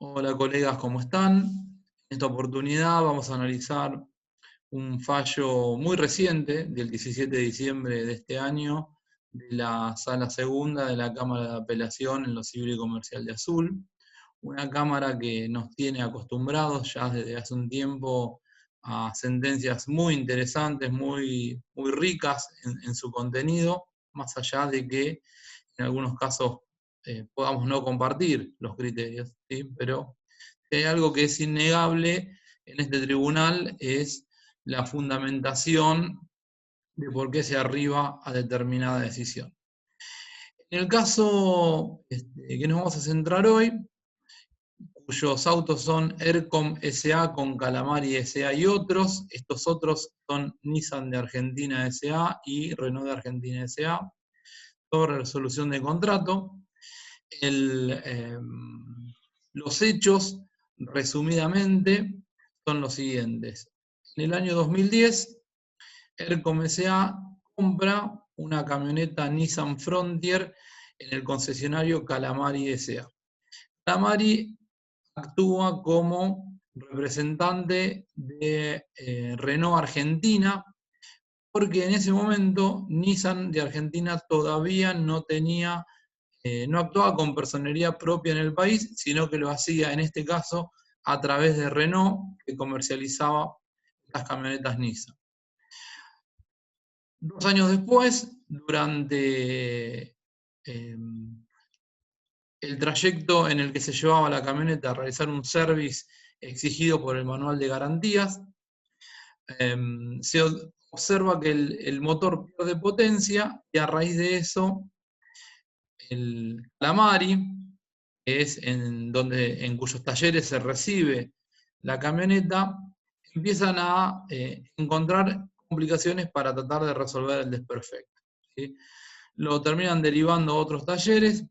Hola colegas, ¿cómo están? En esta oportunidad vamos a analizar un fallo muy reciente del 17 de diciembre de este año de la Sala Segunda de la Cámara de Apelación en lo Civil y Comercial de Azul, una cámara que nos tiene acostumbrados ya desde hace un tiempo a sentencias muy interesantes, muy ricas en su contenido, más allá de que en algunos casos podamos no compartir los criterios, ¿sí? Pero hay algo que es innegable en este tribunal, es la fundamentación de por qué se arriba a determinada decisión. En el caso que nos vamos a centrar hoy, cuyos autos son ERCOM SA con Calamari SA y otros, estos otros son Nissan de Argentina SA y Renault de Argentina SA, sobre resolución de contrato. Los hechos, resumidamente, son los siguientes. En el año 2010, ERCOM SA compra una camioneta Nissan Frontier en el concesionario Calamari SA. Calamari actúa como representante de Renault Argentina, porque en ese momento Nissan de Argentina todavía no actuaba con personería propia en el país, sino que lo hacía en este caso a través de Renault, que comercializaba las camionetas Nissan. 2 años después, durante el trayecto en el que se llevaba la camioneta a realizar un service exigido por el manual de garantías, se observa que el motor pierde potencia y a raíz de eso el Calamari, que es en cuyos talleres se recibe la camioneta, empiezan a encontrar complicaciones para tratar de resolver el desperfecto, ¿sí? Lo terminan derivando a otros talleres,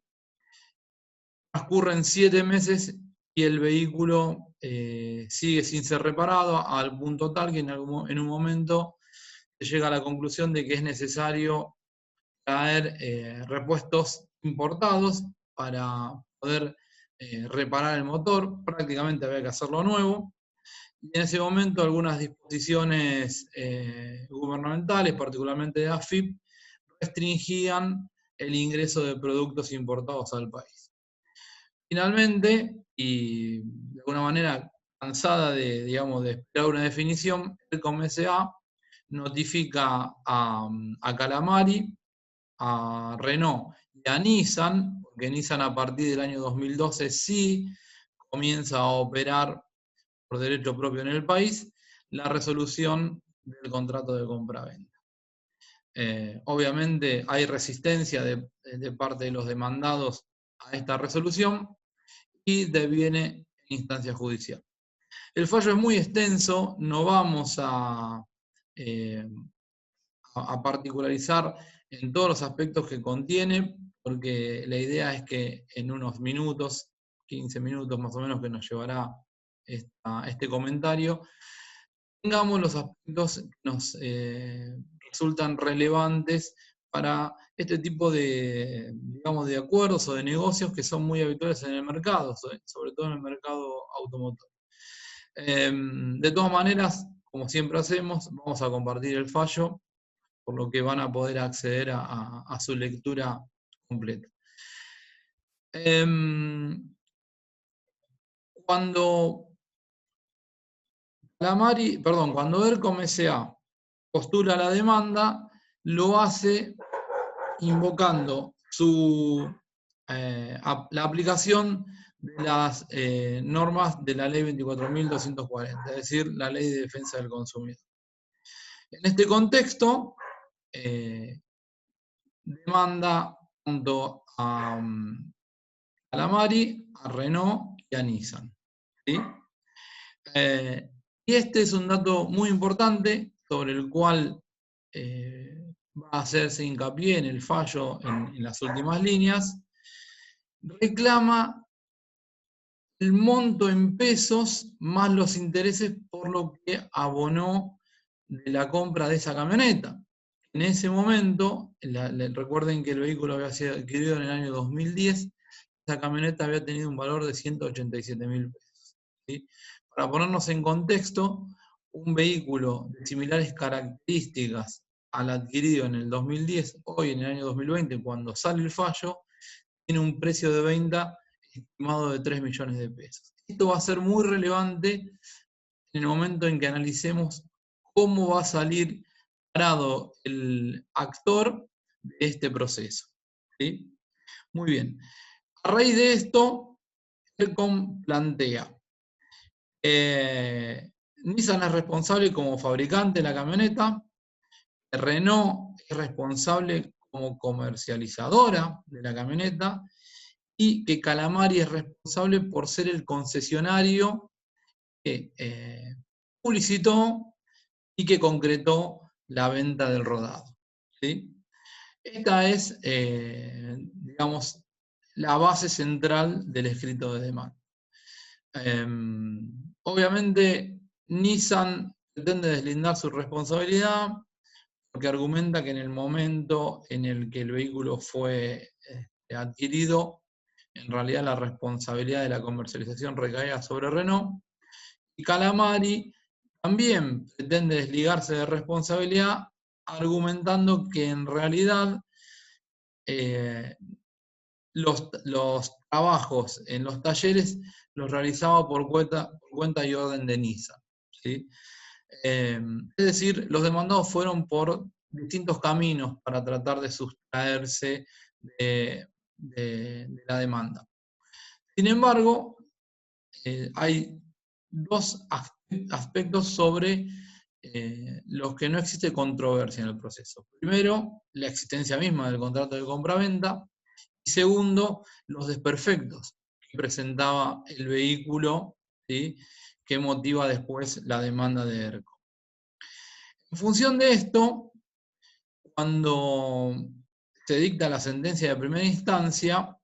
transcurren 7 meses y el vehículo sigue sin ser reparado, al punto tal que en un momento se llega a la conclusión de que es necesario traer repuestos importados para poder reparar el motor. Prácticamente había que hacerlo nuevo. Y en ese momento algunas disposiciones gubernamentales, particularmente de AFIP, restringían el ingreso de productos importados al país. Finalmente, y de alguna manera cansada de esperar una definición, el COMSA notifica a Calamari, a Renault y a Nissan, porque Nissan a partir del año 2012 sí comienza a operar por derecho propio en el país, la resolución del contrato de compraventa. Obviamente hay resistencia de parte de los demandados a esta resolución y deviene en instancia judicial. El fallo es muy extenso, no vamos a particularizar en todos los aspectos que contiene, porque la idea es que en unos minutos, 15 minutos más o menos que nos llevará este comentario, tengamos los aspectos que nos resultan relevantes para este tipo de acuerdos o de negocios que son muy habituales en el mercado, sobre todo en el mercado automotor. De todas maneras, como siempre hacemos, vamos a compartir el fallo, por lo que van a poder acceder a su lectura completa. Cuando ERCOM SA postula la demanda, lo hace invocando la aplicación de las normas de la ley 24.240, es decir, la ley de defensa del consumidor. En este contexto, demanda tanto a Calamari, a Renault y a Nissan, ¿sí? Y este es un dato muy importante sobre el cual va a hacerse hincapié en el fallo en las últimas líneas. Reclama el monto en pesos más los intereses por lo que abonó de la compra de esa camioneta. En ese momento, recuerden que el vehículo había sido adquirido en el año 2010, esa camioneta había tenido un valor de 187.000 pesos. ¿Sí? Para ponernos en contexto, un vehículo de similares características al adquirido en el 2010, hoy en el año 2020, cuando sale el fallo, tiene un precio de venta estimado de 3 millones de pesos. Esto va a ser muy relevante en el momento en que analicemos cómo va a salir parado el actor de este proceso. ¿Sí? Muy bien. A raíz de esto, ERCOM plantea, Nissan es responsable como fabricante de la camioneta, Renault es responsable como comercializadora de la camioneta y que Calamari es responsable por ser el concesionario que publicitó y que concretó la venta del rodado. ¿Sí? Esta es, digamos, la base central del escrito de demanda. Obviamente, Nissan pretende deslindar su responsabilidad porque argumenta que en el momento en el que el vehículo fue adquirido, en realidad la responsabilidad de la comercialización recaía sobre Renault, y Calamari también pretende desligarse de responsabilidad, argumentando que en realidad los trabajos en los talleres los realizaba por cuenta y orden de Nissan. ¿Sí? Es decir, los demandados fueron por distintos caminos para tratar de sustraerse de la demanda. Sin embargo, hay dos aspectos sobre los que no existe controversia en el proceso. Primero, la existencia misma del contrato de compraventa. Y segundo, los desperfectos que presentaba el vehículo, ¿sí? Que motiva después la demanda de ERCO. En función de esto, cuando se dicta la sentencia de primera instancia,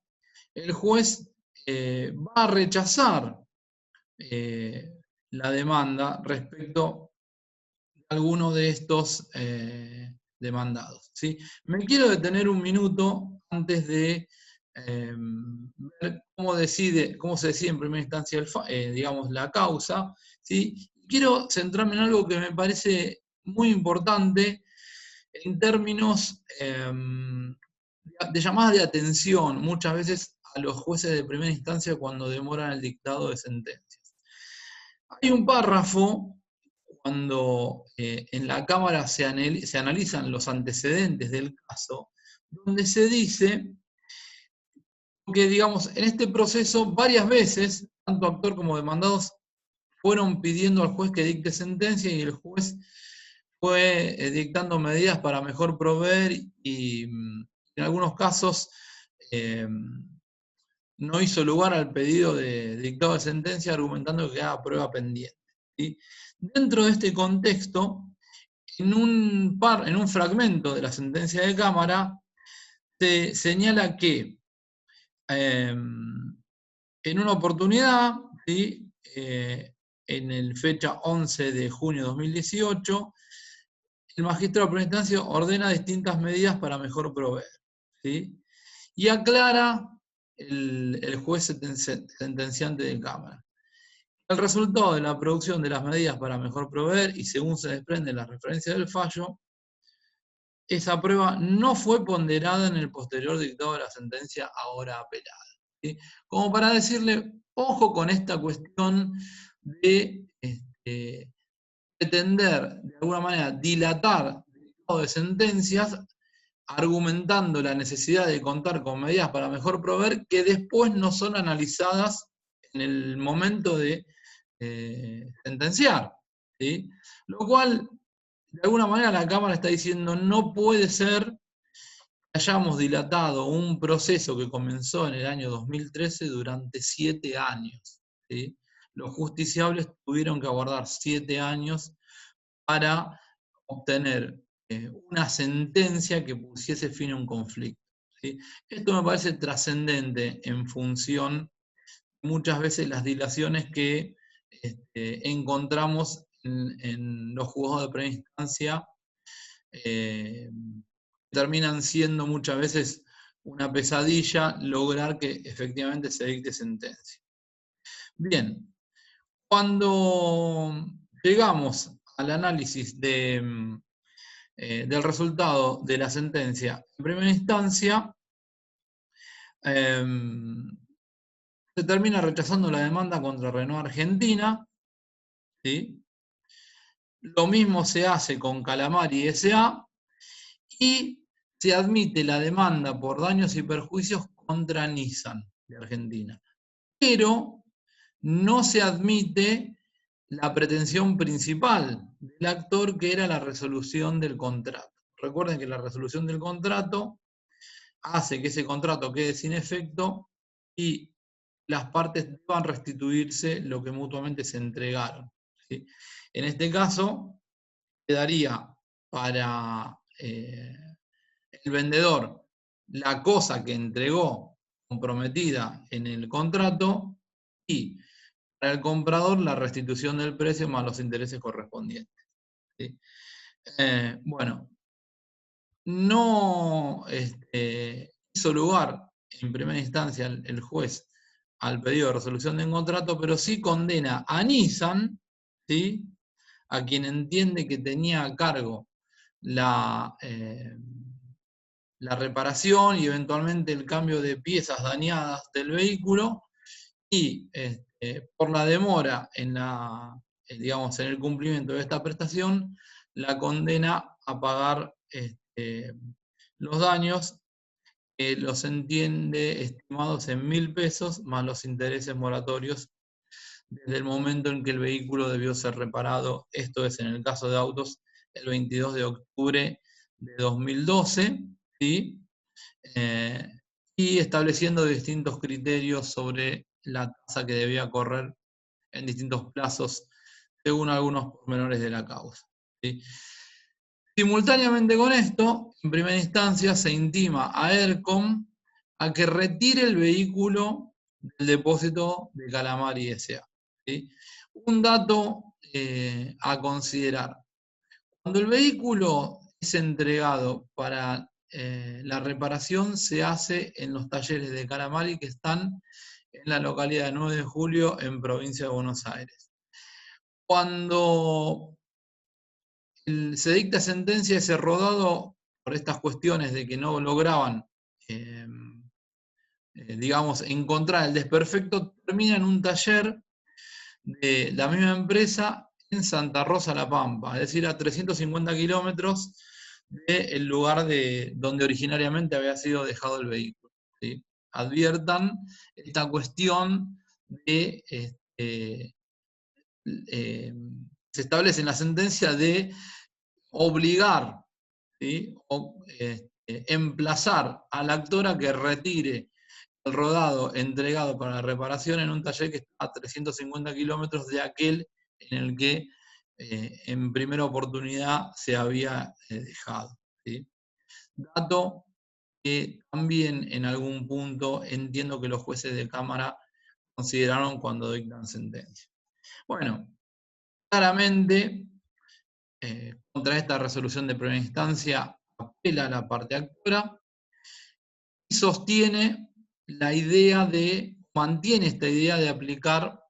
el juez va a rechazar la demanda respecto a alguno de estos demandados. ¿Sí? Me quiero detener un minuto antes de ver cómo se decide en primera instancia digamos, la causa. ¿Sí? Quiero centrarme en algo que me parece muy importante en términos de llamadas de atención muchas veces a los jueces de primera instancia cuando demoran el dictado de sentencias. Hay un párrafo cuando en la Cámara se analizan los antecedentes del caso, donde se dice que, digamos, en este proceso varias veces, tanto actor como demandados fueron pidiendo al juez que dicte sentencia y el juez fue dictando medidas para mejor proveer y en algunos casos no hizo lugar al pedido de dictado de sentencia argumentando que quedaba prueba pendiente. ¿Sí? Dentro de este contexto, en un fragmento de la sentencia de Cámara, se señala que en una oportunidad, ¿sí? En el fecha 11 de junio de 2018, el magistrado de primera instancia ordena distintas medidas para mejor proveer. ¿Sí? Y aclara el juez sentenciante de Cámara. El resultado de la producción de las medidas para mejor proveer, y según se desprende la referencia del fallo, esa prueba no fue ponderada en el posterior dictado de la sentencia ahora apelada. ¿Sí? Como para decirle, ojo con esta cuestión de pretender, de alguna manera, dilatar el dictado de sentencias, argumentando la necesidad de contar con medidas para mejor proveer que después no son analizadas en el momento de sentenciar. ¿Sí? Lo cual, de alguna manera, la Cámara está diciendo no puede ser que hayamos dilatado un proceso que comenzó en el año 2013 durante 7 años. ¿Sí? Los justiciables tuvieron que aguardar 7 años para obtener una sentencia que pusiese fin a un conflicto. ¿Sí? Esto me parece trascendente en función muchas veces las dilaciones que encontramos en los juzgados de primera instancia terminan siendo muchas veces una pesadilla lograr que efectivamente se dicte sentencia. Bien, cuando llegamos al análisis del resultado de la sentencia en primera instancia, se termina rechazando la demanda contra Renault Argentina, ¿sí? Lo mismo se hace con Calamari S.A. y se admite la demanda por daños y perjuicios contra Nissan de Argentina. Pero no se admite la pretensión principal del actor, que era la resolución del contrato. Recuerden que la resolución del contrato hace que ese contrato quede sin efecto y las partes deban restituirse lo que mutuamente se entregaron, ¿sí? En este caso, quedaría para el vendedor la cosa que entregó comprometida en el contrato y para el comprador la restitución del precio más los intereses correspondientes, ¿sí? Bueno, no hizo lugar en primera instancia el juez al pedido de resolución de un contrato, pero sí condena a Nissan, ¿sí?, a quien entiende que tenía a cargo la reparación y eventualmente el cambio de piezas dañadas del vehículo, y por la demora en digamos, en el cumplimiento de esta prestación, la condena a pagar los daños, que los entiende estimados en 1.000 pesos, más los intereses moratorios desde el momento en que el vehículo debió ser reparado. Esto es, en el caso de autos, el 22 de octubre de 2012, ¿sí? Y estableciendo distintos criterios sobre la tasa que debía correr en distintos plazos, según algunos pormenores de la causa, ¿sí? Simultáneamente con esto, en primera instancia se intima a ERCOM a que retire el vehículo del depósito de Calamari S.A., ¿sí? Un dato a considerar: cuando el vehículo es entregado para la reparación, se hace en los talleres de Calamari, que están en la localidad de 9 de Julio, en provincia de Buenos Aires. Cuando se dicta sentencia, ese rodado, por estas cuestiones de que no lograban, digamos, encontrar el desperfecto, termina en un taller de la misma empresa en Santa Rosa, La Pampa, es decir, a 350 kilómetros del lugar donde originariamente había sido dejado el vehículo, ¿sí? Adviertan esta cuestión de, se establece en la sentencia de obligar, ¿sí?, o emplazar al actor a que retire el rodado entregado para la reparación en un taller que está a 350 kilómetros de aquel en el que en primera oportunidad se había dejado, ¿sí? Dato que también en algún punto entiendo que los jueces de Cámara consideraron cuando dictan sentencia. Bueno, claramente contra esta resolución de primera instancia apela la parte actora y mantiene esta idea de aplicar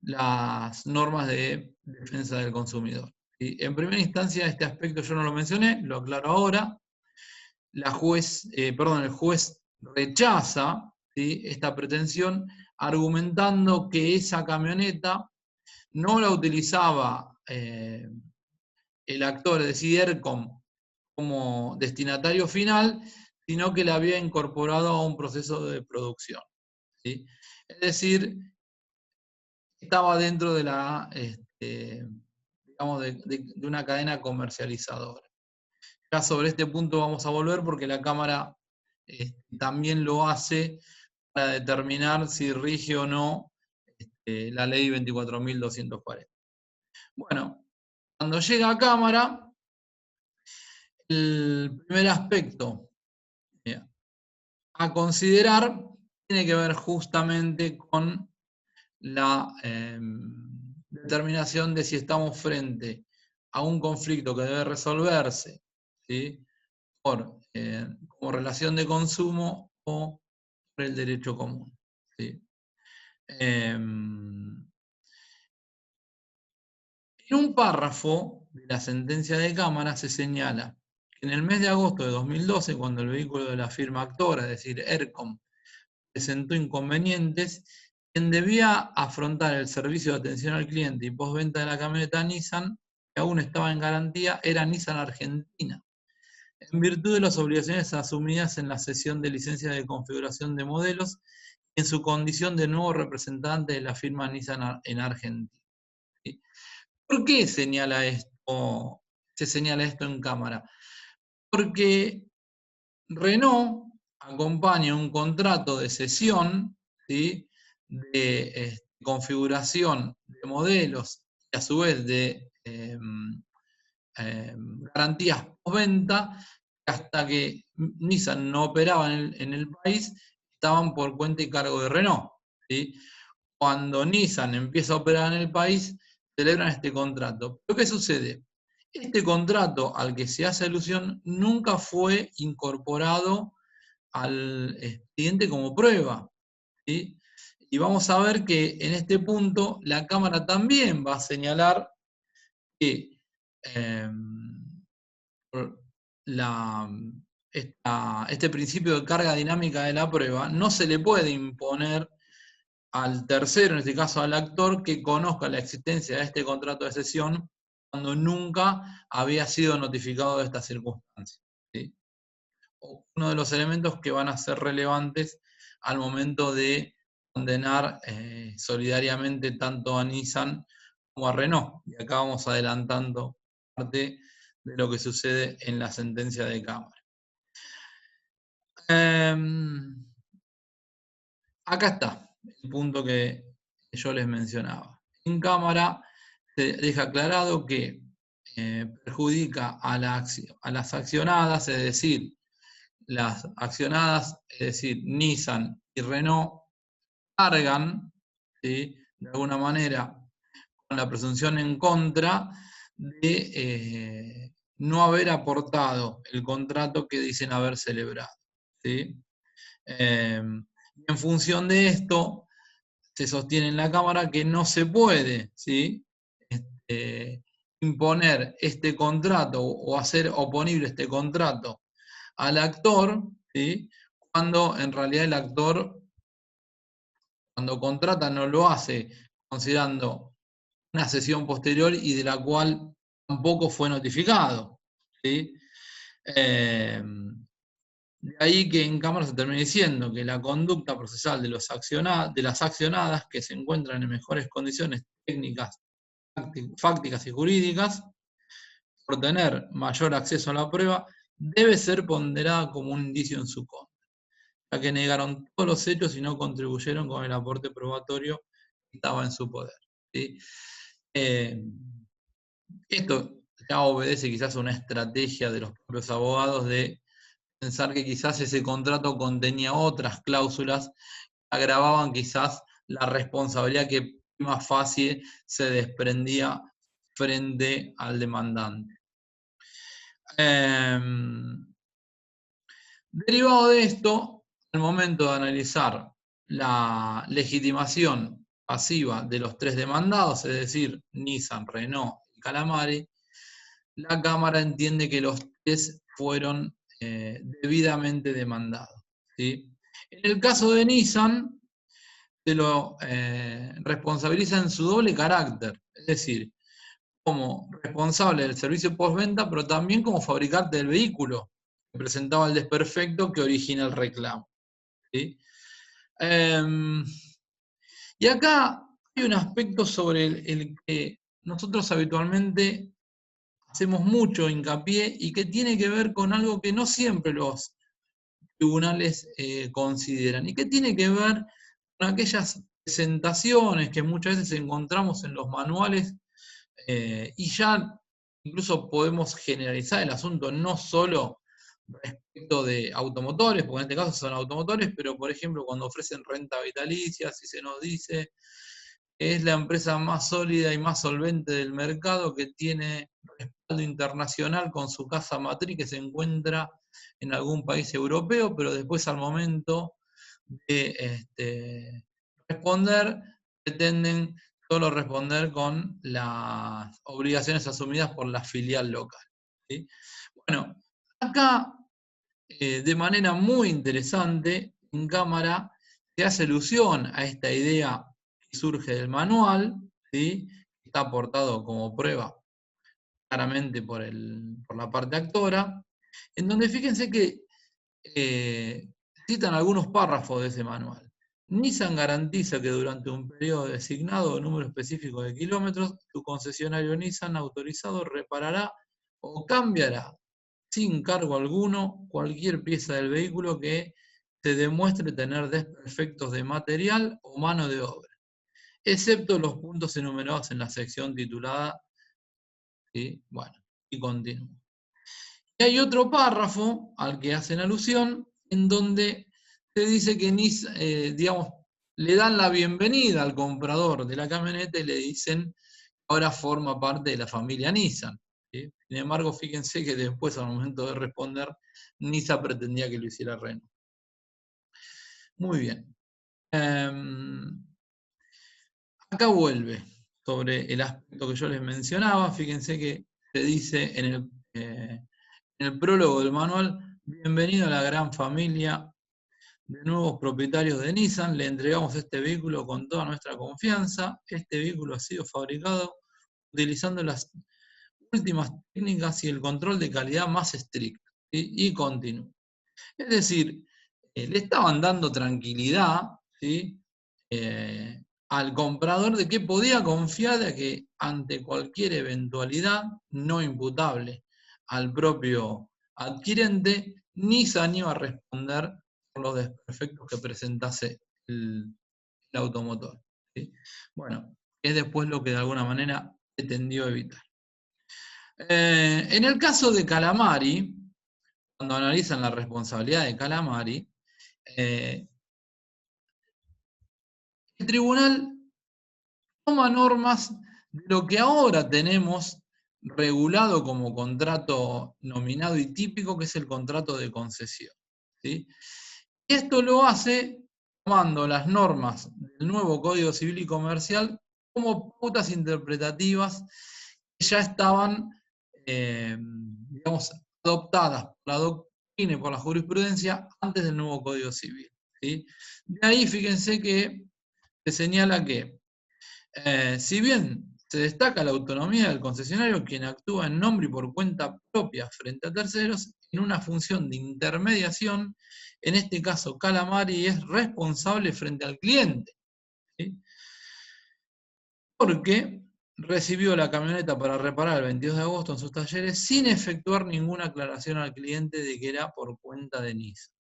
las normas de defensa del consumidor. ¿Sí? En primera instancia, este aspecto yo no lo mencioné, lo aclaro ahora. El juez rechaza, ¿sí?, esta pretensión, argumentando que esa camioneta no la utilizaba el actor, es decir, ERCOM, como destinatario final, sino que la había incorporado a un proceso de producción, ¿sí? Es decir, estaba dentro de digamos, de una cadena comercializadora. Ya sobre este punto vamos a volver, porque la Cámara también lo hace para determinar si rige o no la ley 24.240. Bueno, cuando llega a Cámara, el primer aspecto a considerar tiene que ver justamente con la determinación de si estamos frente a un conflicto que debe resolverse, ¿sí?, por como relación de consumo o por el derecho común. ¿Sí? En un párrafo de la sentencia de Cámara se señala que en el mes de agosto de 2012, cuando el vehículo de la firma actora, es decir, ERCOM, presentó inconvenientes, quien debía afrontar el servicio de atención al cliente y postventa de la camioneta Nissan, que aún estaba en garantía, era Nissan Argentina, en virtud de las obligaciones asumidas en la cesión de licencia de configuración de modelos en su condición de nuevo representante de la firma Nissan en Argentina. ¿Sí? ¿Por qué se señala esto en Cámara? Porque Renault acompaña un contrato de cesión, ¿sí?, de configuración de modelos y a su vez de garantías postventa, hasta que Nissan no operaba en el país, estaban por cuenta y cargo de Renault. ¿Sí? Cuando Nissan empieza a operar en el país, celebran este contrato. ¿Pero qué sucede? Este contrato al que se hace alusión nunca fue incorporado al expediente como prueba. ¿Sí? Y vamos a ver que en este punto la Cámara también va a señalar que este principio de carga dinámica de la prueba no se le puede imponer al tercero, en este caso al actor, que conozca la existencia de este contrato de cesión cuando nunca había sido notificado de esta circunstancia. ¿Sí? Uno de los elementos que van a ser relevantes al momento de condenar solidariamente tanto a Nissan como a Renault. Y acá vamos adelantando parte de lo que sucede en la sentencia de Cámara. Acá está el punto que yo les mencionaba. En Cámara se deja aclarado que perjudica a las accionadas, es decir, las accionadas, es decir, Nissan y Renault, cargan, ¿sí?, de alguna manera con la presunción en contra de no haber aportado el contrato que dicen haber celebrado. ¿Sí? En función de esto, se sostiene en la Cámara que no se puede, ¿sí?, imponer este contrato o hacer oponible este contrato al actor, ¿sí?, cuando en realidad el actor, cuando contrata, no lo hace considerando una sesión posterior y de la cual tampoco fue notificado. ¿Sí? De ahí que en Cámara se termine diciendo que la conducta procesal de las accionadas que se encuentran en mejores condiciones técnicas, fácticas y jurídicas, por tener mayor acceso a la prueba, debe ser ponderada como un indicio en su contra, ya que negaron todos los hechos y no contribuyeron con el aporte probatorio que estaba en su poder. ¿Sí? Esto ya obedece quizás a una estrategia de los propios abogados de pensar que quizás ese contrato contenía otras cláusulas que agravaban quizás la responsabilidad que prima facie se desprendía frente al demandante. Derivado de esto, al momento de analizar la legitimación pasiva de los tres demandados, es decir, Nissan, Renault y Calamari, la Cámara entiende que los tres fueron debidamente demandados. ¿Sí? En el caso de Nissan, se lo responsabiliza en su doble carácter, es decir, como responsable del servicio postventa, pero también como fabricante del vehículo, que presentaba el desperfecto que origina el reclamo. ¿Sí? Y acá hay un aspecto sobre el que nosotros habitualmente hacemos mucho hincapié y que tiene que ver con algo que no siempre los tribunales consideran, y que tiene que ver con aquellas presentaciones que muchas veces encontramos en los manuales, y ya incluso podemos generalizar el asunto no solo respecto de automotores, porque en este caso son automotores, pero por ejemplo cuando ofrecen renta vitalicia, si se nos dice que es la empresa más sólida y más solvente del mercado que tiene internacional con su casa matriz que se encuentra en algún país europeo, pero después al momento de responder, pretenden solo responder con las obligaciones asumidas por la filial local. ¿Sí? Bueno, acá de manera muy interesante, en cámara, se hace alusión a esta idea que surge del manual, ¿sí? Está aportado como prueba claramente por la parte actora, en donde fíjense que citan algunos párrafos de ese manual. Nissan garantiza que durante un periodo designado o número específico de kilómetros, su concesionario Nissan autorizado reparará o cambiará sin cargo alguno cualquier pieza del vehículo que se demuestre tener desperfectos de material o mano de obra, excepto los puntos enumerados en la sección titulada, ¿sí? Bueno, y continúo. Y hay otro párrafo al que hacen alusión, en donde se dice que digamos, le dan la bienvenida al comprador de la camioneta y le dicen que ahora forma parte de la familia Nissan. ¿Sí? Sin embargo, fíjense que después, al momento de responder, Nissan pretendía que lo hiciera Renault. Muy bien. Acá vuelve sobre el aspecto que yo les mencionaba. Fíjense que se dice en el prólogo del manual: bienvenido a la gran familia de nuevos propietarios de Nissan, le entregamos este vehículo con toda nuestra confianza. Este vehículo ha sido fabricado utilizando las últimas técnicas y el control de calidad más estricto, ¿sí? Y continuo. Es decir, le estaban dando tranquilidad, ¿sí? Al comprador de que podía confiar de que ante cualquier eventualidad no imputable al propio adquirente, Nissan iba a responder por los desperfectos que presentase el automotor. ¿Sí? Bueno, es después lo que de alguna manera pretendió evitar. En el caso de Calamari, cuando analizan la responsabilidad de Calamari, el tribunal toma normas de lo que ahora tenemos regulado como contrato nominado y típico, que es el contrato de concesión. ¿Sí? Y esto lo hace tomando las normas del nuevo Código Civil y Comercial como pautas interpretativas que ya estaban, digamos, adoptadas por la doctrina y por la jurisprudencia antes del nuevo Código Civil. ¿Sí? De ahí fíjense que se señala que si bien se destaca la autonomía del concesionario, quien actúa en nombre y por cuenta propia frente a terceros, en una función de intermediación, en este caso Calamari es responsable frente al cliente, ¿sí? Porque recibió la camioneta para reparar el 22 de agosto en sus talleres sin efectuar ninguna aclaración al cliente de que era por cuenta de Nissan.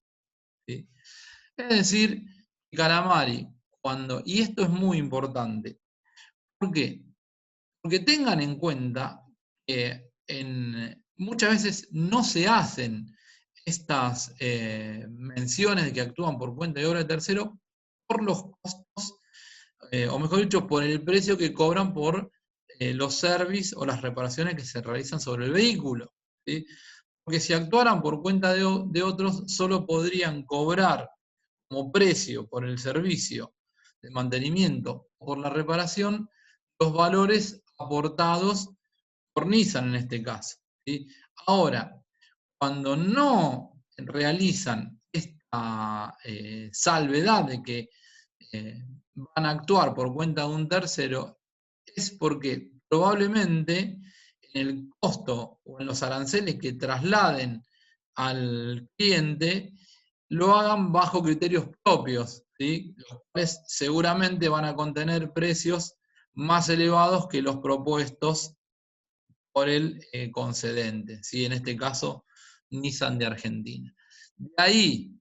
¿Sí? Es decir, Calamari, y esto es muy importante, ¿por qué? Porque tengan en cuenta que muchas veces no se hacen estas menciones de que actúan por cuenta y obra de tercero por los costos, o mejor dicho, por el precio que cobran por los servicios o las reparaciones que se realizan sobre el vehículo. ¿Sí? Porque si actuaran por cuenta de otros, solo podrían cobrar como precio por el servicio de mantenimiento o por la reparación los valores aportados por Nissan en este caso. ¿Sí? Ahora, cuando no realizan esta salvedad de que van a actuar por cuenta de un tercero, es porque probablemente en el costo o en los aranceles que trasladen al cliente lo hagan bajo criterios propios, ¿sí? Los cuales seguramente van a contener precios más elevados que los propuestos por el concedente, ¿sí? En este caso, Nissan de Argentina. De ahí,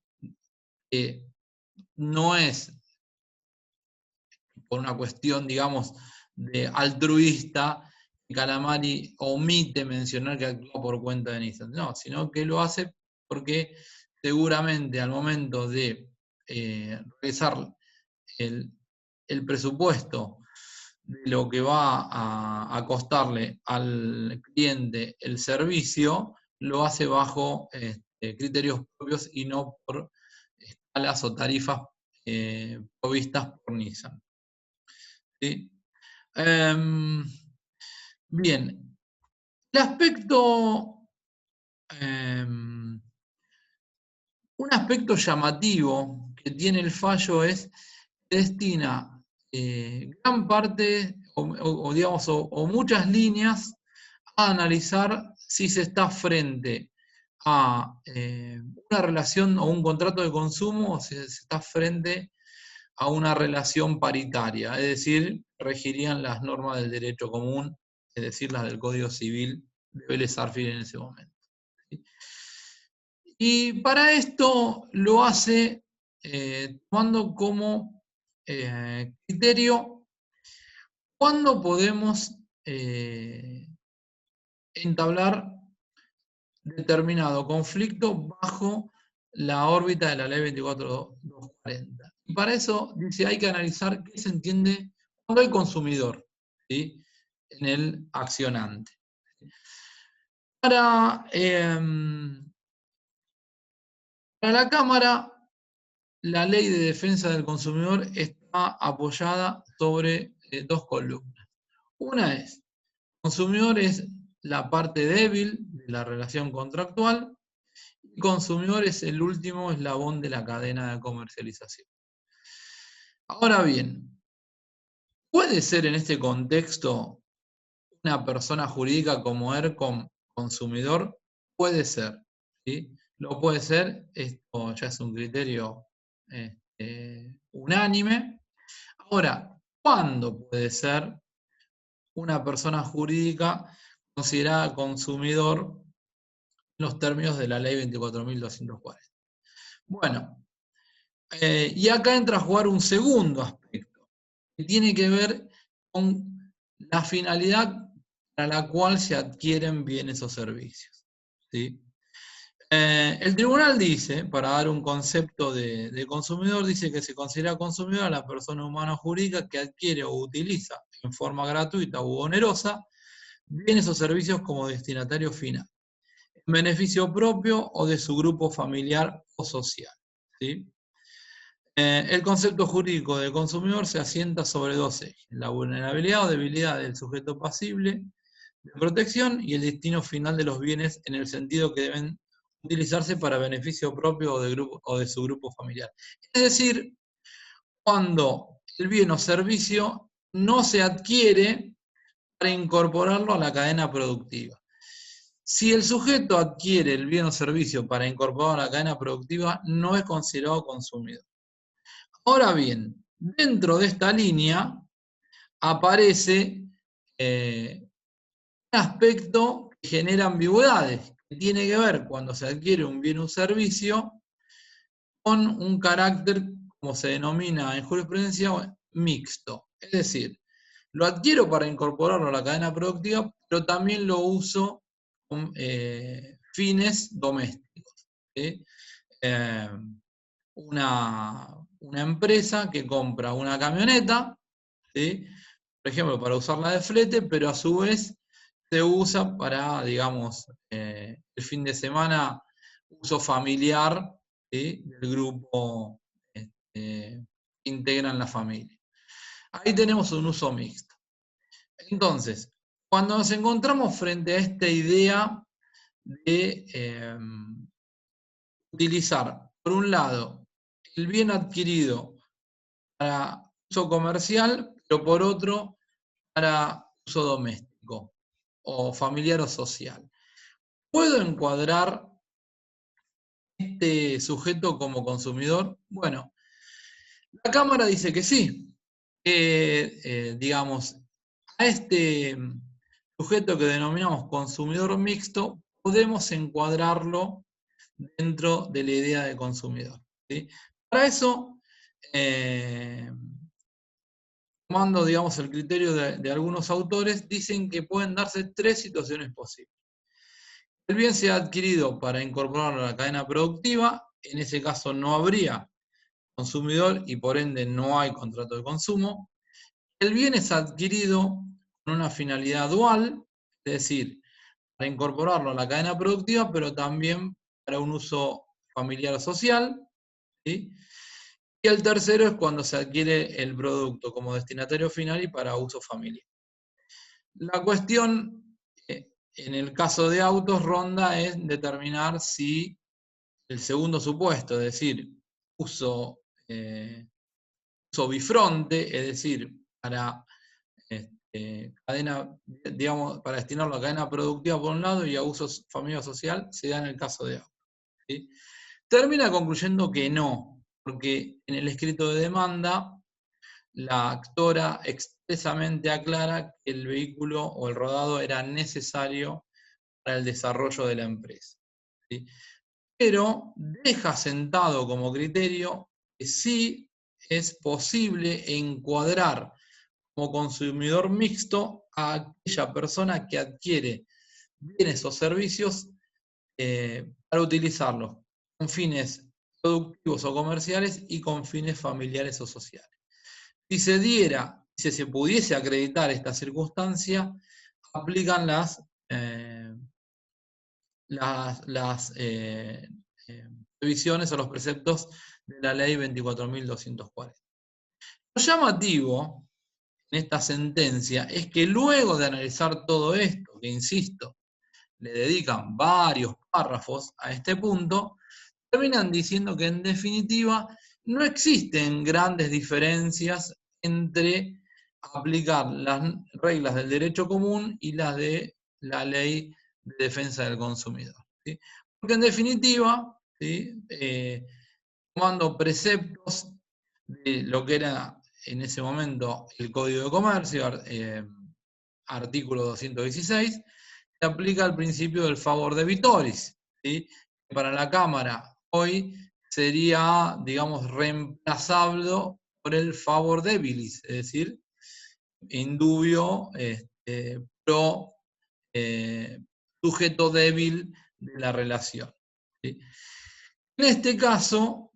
no es por una cuestión, digamos, de altruista, que Calamari omite mencionar que actúa por cuenta de Nissan, no, sino que lo hace porque seguramente al momento de realizar el presupuesto de lo que va a costarle al cliente el servicio, lo hace bajo criterios propios y no por escalas o tarifas provistas por Nissan. ¿Sí? Bien, el aspecto, un aspecto llamativo que tiene el fallo es que destina gran parte o muchas líneas a analizar si se está frente a una relación o un contrato de consumo o si se está frente a una relación paritaria, es decir, regirían las normas del derecho común, es decir, las del Código Civil de Vélez Sarsfield en ese momento. ¿Sí? Y para esto lo hace tomando como criterio cuándo podemos entablar determinado conflicto bajo la órbita de la ley 24240. Y para eso dice hay que analizar qué se entiende cuando hay consumidor, ¿sí?, en el accionante. Para la Cámara, la ley de defensa del consumidor está apoyada sobre dos columnas. Una es, consumidor es la parte débil de la relación contractual, y consumidor es el último eslabón de la cadena de comercialización. Ahora bien, ¿puede ser en este contexto una persona jurídica como ERCOM consumidor? Puede ser, ¿sí? Lo puede ser, esto ya es un criterio unánime. Ahora, ¿cuándo puede ser una persona jurídica considerada consumidor en los términos de la ley 24.240? Bueno, y acá entra a jugar un segundo aspecto, que tiene que ver con la finalidad para la cual se adquieren bienes o servicios, ¿sí? El tribunal dice, para dar un concepto de consumidor, dice que se considera consumidor a la persona humana o jurídica que adquiere o utiliza en forma gratuita u onerosa bienes o servicios como destinatario final, en beneficio propio o de su grupo familiar o social, ¿sí? El concepto jurídico de consumidor se asienta sobre dos ejes: la vulnerabilidad o debilidad del sujeto pasible de protección y el destino final de los bienes en el sentido que deben utilizarse para beneficio propio o de su grupo familiar. Es decir, cuando el bien o servicio no se adquiere para incorporarlo a la cadena productiva. Si el sujeto adquiere el bien o servicio para incorporarlo a la cadena productiva, no es considerado consumidor. Ahora bien, dentro de esta línea aparece un aspecto que genera ambigüedades, que tiene que ver cuando se adquiere un bien o un servicio con un carácter, como se denomina en jurisprudencia, mixto. Es decir, lo adquiero para incorporarlo a la cadena productiva, pero también lo uso con fines domésticos, ¿sí? Una empresa que compra una camioneta, ¿sí?, por ejemplo, para usarla de flete, pero a su vez se usa para, digamos, el fin de semana, uso familiar, ¿sí?, del grupo que integran la familia. Ahí tenemos un uso mixto. Entonces, cuando nos encontramos frente a esta idea de utilizar, por un lado, el bien adquirido para uso comercial, pero por otro, para uso doméstico, o familiar o social, ¿puedo encuadrar este sujeto como consumidor? Bueno, la Cámara dice que sí, que, digamos, a este sujeto que denominamos consumidor mixto, podemos encuadrarlo dentro de la idea de consumidor, ¿sí? Para eso, tomando, digamos, el criterio de algunos autores, dicen que pueden darse tres situaciones posibles. El bien sea adquirido para incorporarlo a la cadena productiva, en ese caso no habría consumidor y por ende no hay contrato de consumo. El bien es adquirido con una finalidad dual, es decir, para incorporarlo a la cadena productiva, pero también para un uso familiar o social, ¿sí? Y el tercero es cuando se adquiere el producto como destinatario final y para uso familiar. La cuestión, en el caso de autos, ronda en determinar si el segundo supuesto, es decir, uso, uso bifronte, es decir, para cadena, digamos, para destinarlo a cadena productiva por un lado y a uso familiar social, se da en el caso de autos, ¿sí? Termina concluyendo que no, porque en el escrito de demanda la actora expresamente aclara que el vehículo o el rodado era necesario para el desarrollo de la empresa, ¿sí? Pero deja sentado como criterio que sí es posible encuadrar como consumidor mixto a aquella persona que adquiere bienes o servicios para utilizarlos con fines productivos o comerciales y con fines familiares o sociales. Si se diera, si se pudiese acreditar esta circunstancia, aplican las previsiones o los preceptos de la ley 24.240. Lo llamativo en esta sentencia es que luego de analizar todo esto, que insisto, le dedican varios párrafos a este punto, terminan diciendo que en definitiva no existen grandes diferencias entre aplicar las reglas del derecho común y las de la ley de defensa del consumidor, ¿sí? Porque en definitiva, ¿sí? Tomando preceptos de lo que era en ese momento el Código de Comercio, artículo 216, se aplica el principio del favor debitoris, ¿sí? Para la Cámara hoy sería, digamos, reemplazable por el favor debilis, es decir, indubio pro sujeto débil de la relación, ¿sí? En este caso,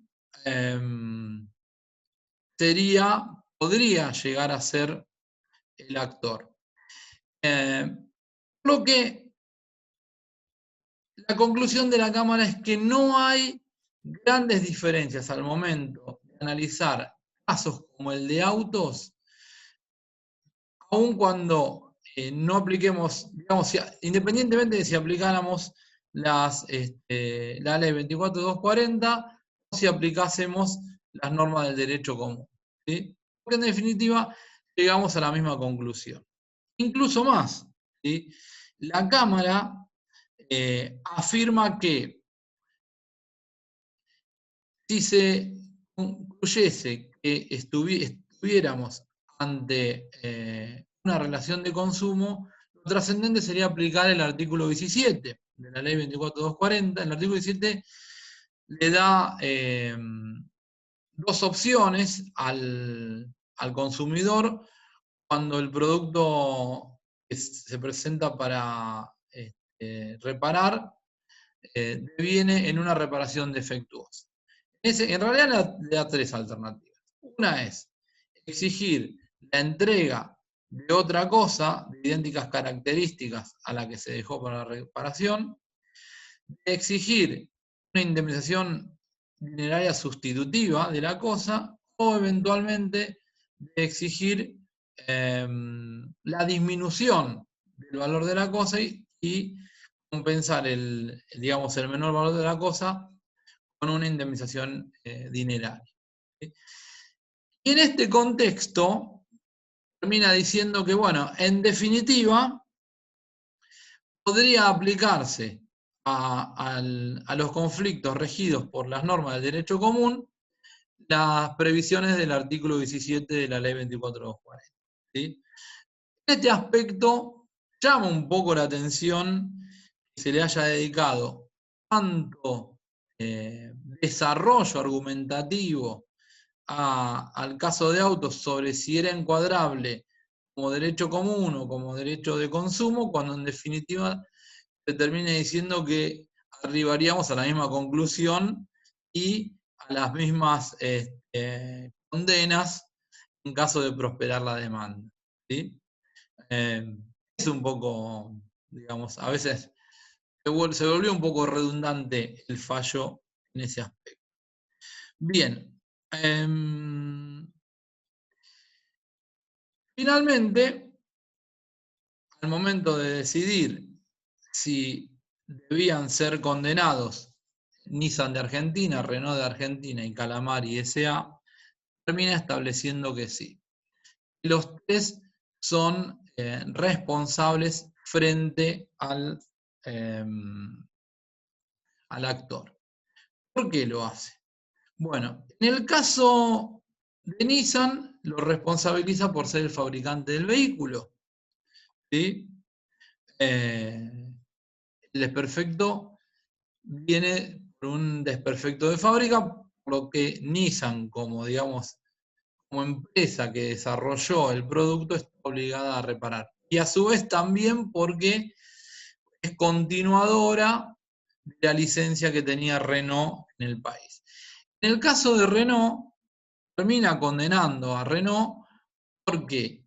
podría llegar a ser el actor. Lo que la conclusión de la Cámara es que no hay grandes diferencias al momento de analizar casos como el de autos, aun cuando no apliquemos, digamos, independientemente de si aplicáramos la ley 24.240 o si aplicásemos las normas del derecho común, ¿sí? Porque en definitiva llegamos a la misma conclusión. Incluso más, ¿sí? La Cámara afirma que si se concluyese que estuviéramos ante una relación de consumo, lo trascendente sería aplicar el artículo 17 de la ley 24.240. El artículo 17 le da dos opciones al consumidor cuando el producto se presenta para reparar, deviene en una reparación defectuosa. En realidad le da tres alternativas. Una es exigir la entrega de otra cosa de idénticas características a la que se dejó para la reparación, de exigir una indemnización dineraria sustitutiva de la cosa o eventualmente de exigir la disminución del valor de la cosa y compensar digamos, el menor valor de la cosa con una indemnización dineraria, ¿sí? Y en este contexto termina diciendo que, bueno, en definitiva, podría aplicarse a los conflictos regidos por las normas del derecho común las previsiones del artículo 17 de la ley 24.240, ¿sí? En este aspecto llama un poco la atención que se le haya dedicado tanto desarrollo argumentativo al caso de autos sobre si era encuadrable como derecho común o como derecho de consumo, cuando en definitiva se termina diciendo que arribaríamos a la misma conclusión y a las mismas condenas en caso de prosperar la demanda. ¿Sí? Es un poco, digamos, a veces se volvió un poco redundante el fallo en ese aspecto. Bien. Finalmente, al momento de decidir si debían ser condenados Nissan de Argentina, Renault de Argentina y Calamari S.A., termina estableciendo que sí. Los tres son responsables frente al actor. ¿Por qué lo hace? Bueno, en el caso de Nissan, lo responsabiliza por ser el fabricante del vehículo. ¿Sí? El desperfecto viene por un desperfecto de fábrica, por lo que Nissan, como digamos, como empresa que desarrolló el producto, está obligada a reparar. Y a su vez también porque es continuadora de la licencia que tenía Renault en el país. En el caso de Renault, termina condenando a Renault porque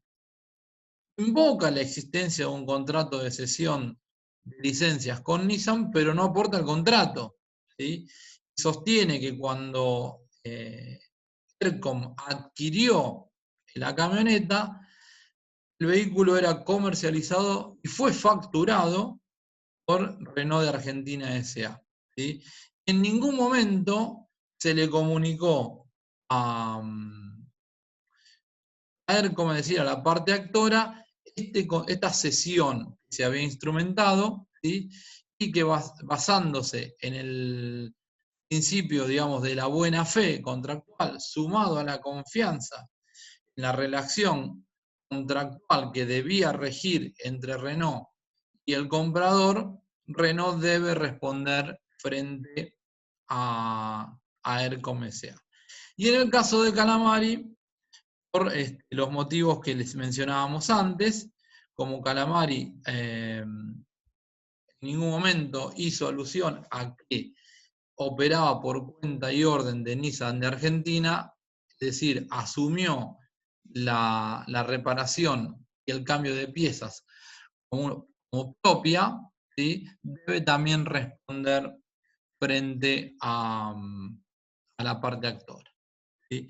invoca la existencia de un contrato de cesión de licencias con Nissan, pero no aporta el contrato. ¿Sí? Sostiene que cuando ERCOM adquirió la camioneta, el vehículo era comercializado y fue facturado por Renault de Argentina S.A. ¿Sí? En ningún momento se le comunicó a ERCOM, decir, a la parte actora, esta cesión que se había instrumentado, ¿sí? Y que basándose en el principio, digamos, de la buena fe contractual, sumado a la confianza en la relación contractual que debía regir entre Renault y el comprador, Renault debe responder frente a ERCOM S.A. Y en el caso de Calamari, por los motivos que les mencionábamos antes, como Calamari en ningún momento hizo alusión a que operaba por cuenta y orden de Nissan de Argentina, es decir, asumió la reparación y el cambio de piezas como propia, ¿sí? Debe también responder frente a la parte actora. ¿Sí?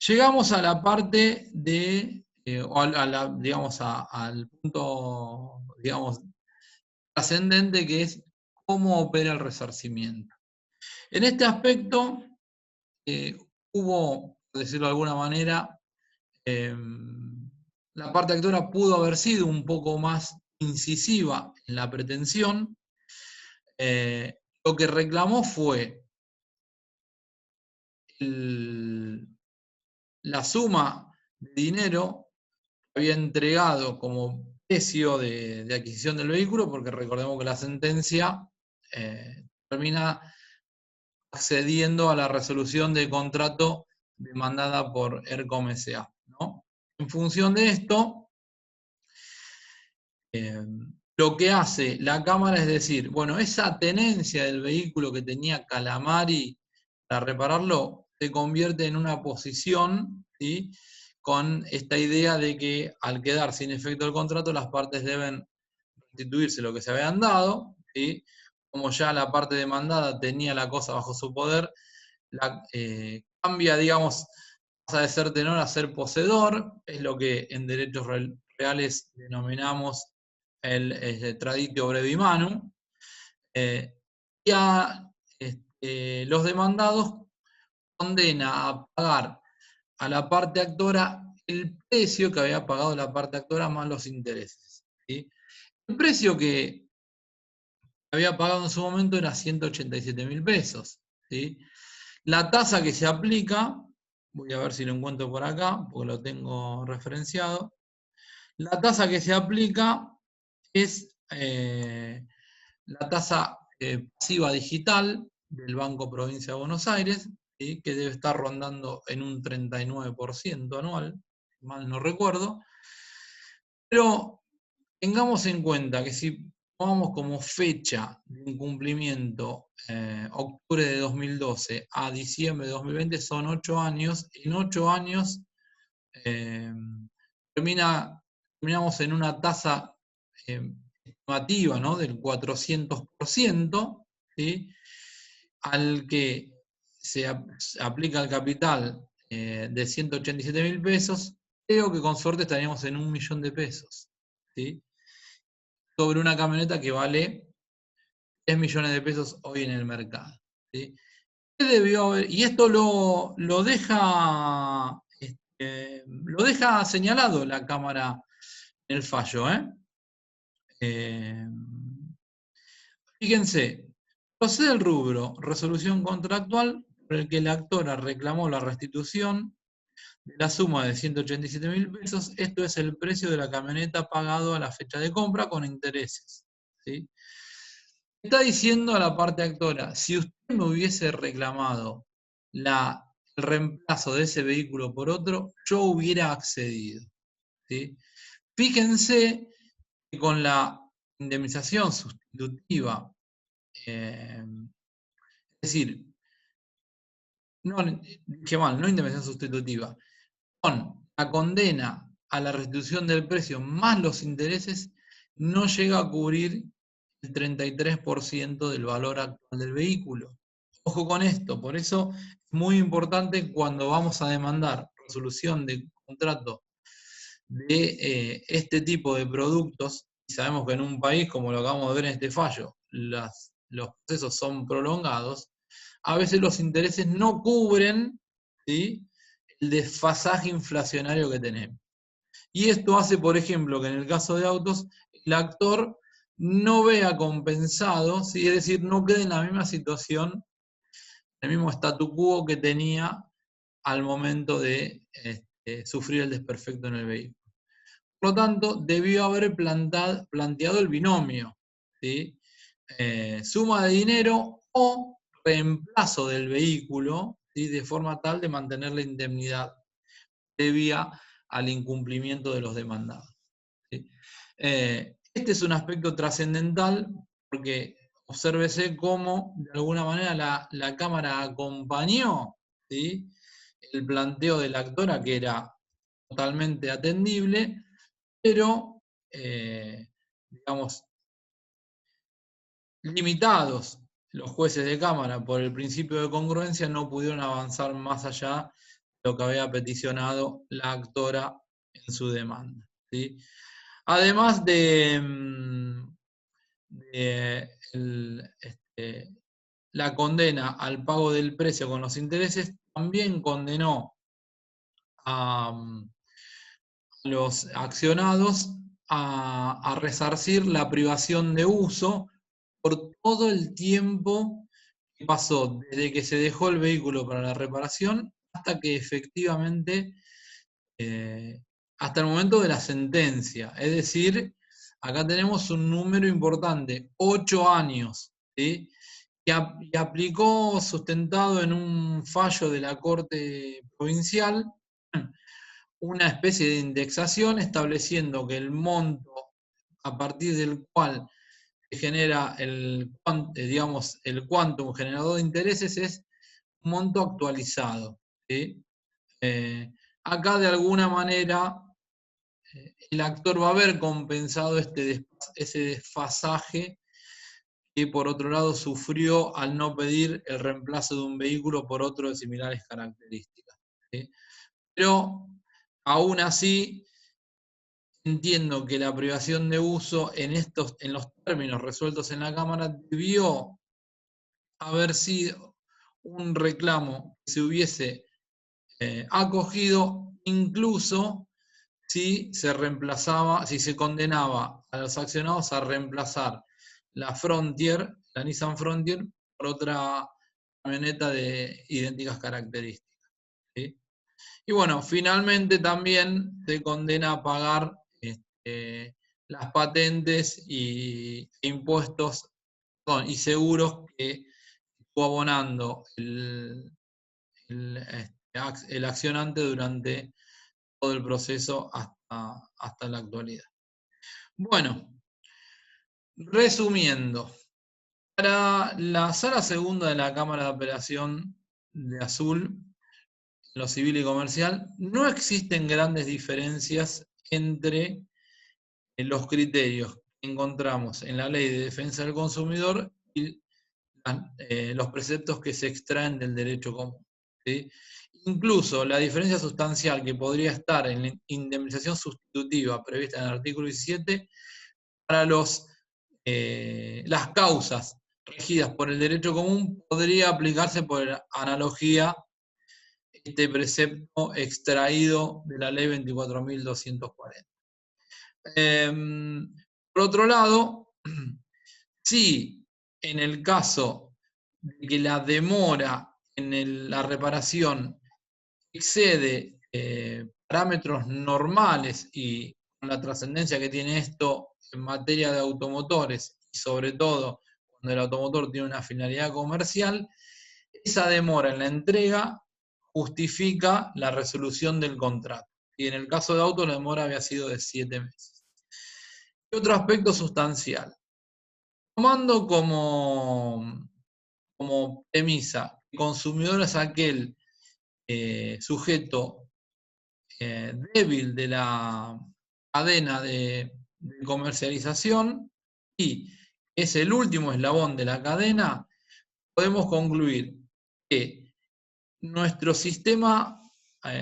Llegamos a la parte de, digamos, al punto, digamos, trascendente, que es cómo opera el resarcimiento. En este aspecto hubo, por decirlo de alguna manera, la parte actora pudo haber sido un poco más incisiva en la pretensión. Lo que reclamó fue la suma de dinero que había entregado como precio de adquisición del vehículo, porque recordemos que la sentencia termina accediendo a la resolución de contrato demandada por ERCOM S.A. ¿no? En función de esto, lo que hace la Cámara es decir, bueno, esa tenencia del vehículo que tenía Calamari para repararlo se convierte en una posición, ¿sí? Con esta idea de que al quedar sin efecto el contrato, las partes deben restituirse lo que se habían dado, ¿sí? Como ya la parte demandada tenía la cosa bajo su poder, cambia, digamos, pasa de ser tenor a ser poseedor, es lo que en derechos reales denominamos el traditio brevi manu, y a los demandados condena a pagar a la parte actora el precio que había pagado la parte actora más los intereses. ¿Sí? El precio que había pagado en su momento era 187.000 pesos. ¿Sí? La tasa que se aplica, voy a ver si lo encuentro por acá, porque lo tengo referenciado. La tasa que se aplica es la tasa pasiva digital del Banco Provincia de Buenos Aires, ¿sí? Que debe estar rondando en un 39% anual, mal no recuerdo. Pero tengamos en cuenta que si tomamos como fecha de incumplimiento octubre de 2012 a diciembre de 2020, son 8 años. En 8 años terminamos en una tasa estimativa, ¿no?, del 400%, ¿sí?, al que se aplica el capital de 187.000 pesos, creo que con suerte estaríamos en 1.000.000 de pesos, ¿sí?, sobre una camioneta que vale 3 millones de pesos hoy en el mercado, ¿sí? ¿Qué debió haber? Y esto lo deja señalado la Cámara en el fallo, fíjense, procede el rubro resolución contractual por el que la actora reclamó la restitución de la suma de 187.000 pesos, esto es el precio de la camioneta pagado a la fecha de compra con intereses, ¿sí? Está diciendo a la parte actora, si usted me hubiese reclamado el reemplazo de ese vehículo por otro, yo hubiera accedido, ¿sí? Fíjense que con la indemnización sustitutiva, es decir, no, dije mal, no indemnización sustitutiva, con la condena a la restitución del precio más los intereses, no llega a cubrir el 33% del valor actual del vehículo. Ojo con esto, por eso es muy importante cuando vamos a demandar resolución de contrato de este tipo de productos, y sabemos que en un país, como lo acabamos de ver en este fallo, los procesos son prolongados, a veces los intereses no cubren, ¿sí?, el desfasaje inflacionario que tenemos. Y esto hace, por ejemplo, que en el caso de autos, el actor no vea compensado, ¿sí?, es decir, no quede en la misma situación, el mismo statu quo que tenía al momento de sufrir el desperfecto en el vehículo. Por lo tanto, debió haber planteado el binomio, ¿sí?, suma de dinero o reemplazo del vehículo, ¿sí?, de forma tal de mantener la indemnidad previa al incumplimiento de los demandados, ¿sí? Este es un aspecto trascendental porque obsérvese cómo de alguna manera la Cámara acompañó, ¿sí?, el planteo de la actora, que era totalmente atendible, pero, digamos, limitados los jueces de Cámara por el principio de congruencia, no pudieron avanzar más allá de lo que había peticionado la actora en su demanda, ¿sí? Además de la condena al pago del precio con los intereses, también condenó a los accionados a resarcir la privación de uso por todo el tiempo que pasó desde que se dejó el vehículo para la reparación hasta que efectivamente, hasta el momento de la sentencia. Es decir, acá tenemos un número importante, 8 años, ¿sí?, y aplicó, sustentado en un fallo de la Corte Provincial, una especie de indexación estableciendo que el monto a partir del cual se genera digamos, el quantum generador de intereses es un monto actualizado, ¿sí? Acá de alguna manera el actor va a haber compensado ese desfasaje que por otro lado sufrió al no pedir el reemplazo de un vehículo por otro de similares características, ¿sí? Pero aún así entiendo que la privación de uso en los términos resueltos en la Cámara debió haber sido un reclamo que se hubiese acogido incluso si se condenaba a los accionados a reemplazar la Nissan Frontier, por otra camioneta de idénticas características, ¿sí? Y bueno, finalmente también se condena a pagar las patentes e impuestos y seguros que estuvo abonando el accionante durante todo el proceso hasta la actualidad. Bueno, resumiendo, para la Sala Segunda de la Cámara de Apelación de Azul, en lo civil y comercial, no existen grandes diferencias entre los criterios que encontramos en la Ley de Defensa del Consumidor y los preceptos que se extraen del derecho común, ¿sí? Incluso la diferencia sustancial que podría estar en la indemnización sustitutiva prevista en el artículo 17 para las causas regidas por el derecho común podría aplicarse por analogía este precepto extraído de la ley 24.240. Por otro lado, si en el caso de que la demora en la reparación excede parámetros normales y con la trascendencia que tiene esto en materia de automotores, y sobre todo cuando el automotor tiene una finalidad comercial, esa demora en la entrega justifica la resolución del contrato. Y en el caso de auto la demora había sido de 7 meses. Y otro aspecto sustancial. Tomando como premisa que el consumidor es aquel sujeto débil de la cadena de comercialización y es el último eslabón de la cadena, podemos concluir que nuestro sistema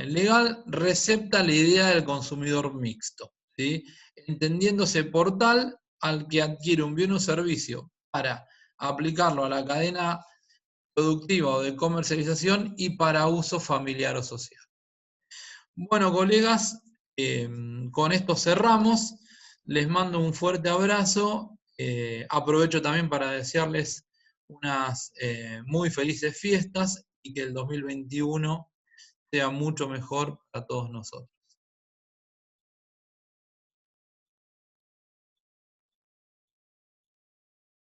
legal recepta la idea del consumidor mixto, ¿sí? Entendiéndose por tal al que adquiere un bien o servicio para aplicarlo a la cadena productiva o de comercialización y para uso familiar o social. Bueno, colegas, con esto cerramos. Les mando un fuerte abrazo. Aprovecho también para desearles unas muy felices fiestas y que el 2021 sea mucho mejor para todos nosotros.